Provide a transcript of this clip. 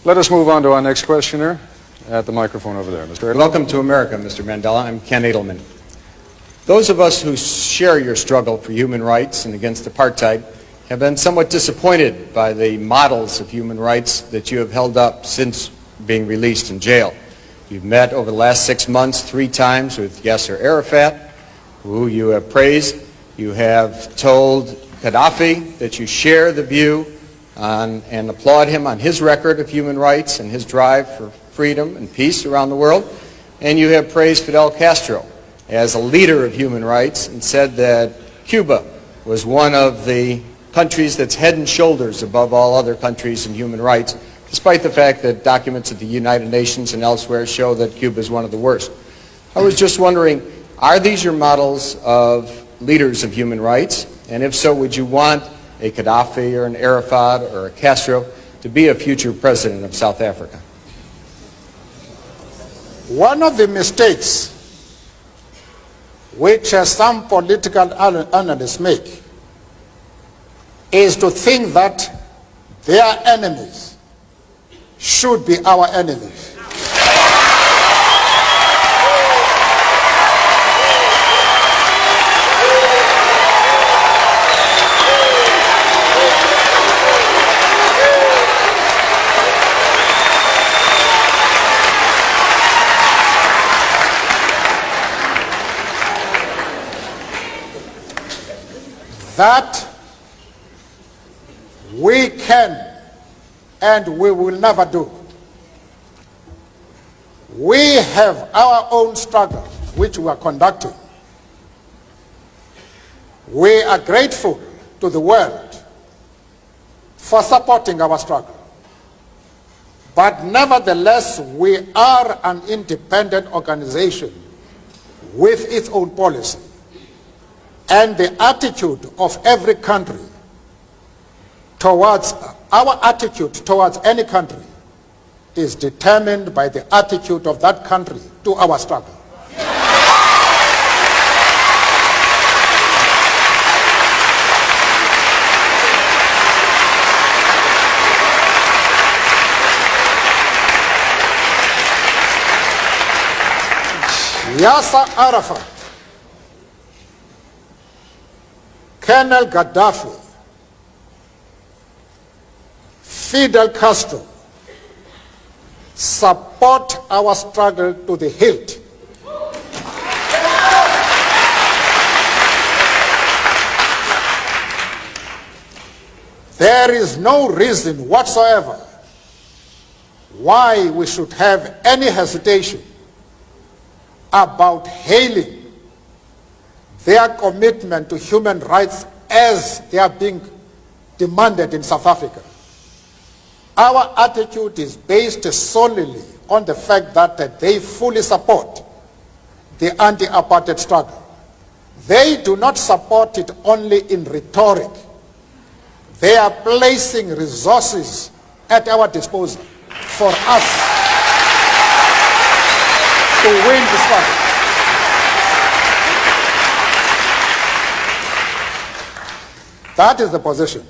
Let us move on to our next questioner at the microphone over there. Mr. Edelman. Welcome to America, Mr. Mandela. I'm Ken Edelman. Those of us who share your struggle for human rights and against apartheid have been somewhat disappointed by the models of human rights that you have held up since being released in jail. You've met over the last 6 months 3 times with Yasser Arafat, who you have praised. You have told Gaddafi that you share the view and applaud him on his record of human rights and his drive for freedom and peace around the world. And you have praised Fidel Castro as a leader of human rights and said that Cuba was one of the countries that's head and shoulders above all other countries in human rights, despite the fact that documents at the United Nations and elsewhere show that Cuba is one of the worst. I was just wondering, are these your models of leaders of human rights? And if so, would you want a Gaddafi or an Arafat or a Castro to be a future president of South Africa? One of the mistakes which some political analysts make is to think that their enemies should be our enemies. That we can and we will never do. We have our own struggle which we are conducting. We are grateful to the world for supporting our struggle. But nevertheless, we are an independent organization with its own policy. And the attitude of every country towards, our attitude towards any country is determined by the attitude of that country to our struggle. Yasser Arafat, Colonel Gaddafi, Fidel Castro support our struggle to the hilt. There is no reason whatsoever why we should have any hesitation about hailing their commitment to human rights as they are being demanded in South Africa. Our attitude is based solely on the fact that they fully support the anti-apartheid struggle. They do not support it only in rhetoric. They are placing resources at our disposal for us to win the struggle. That is the position.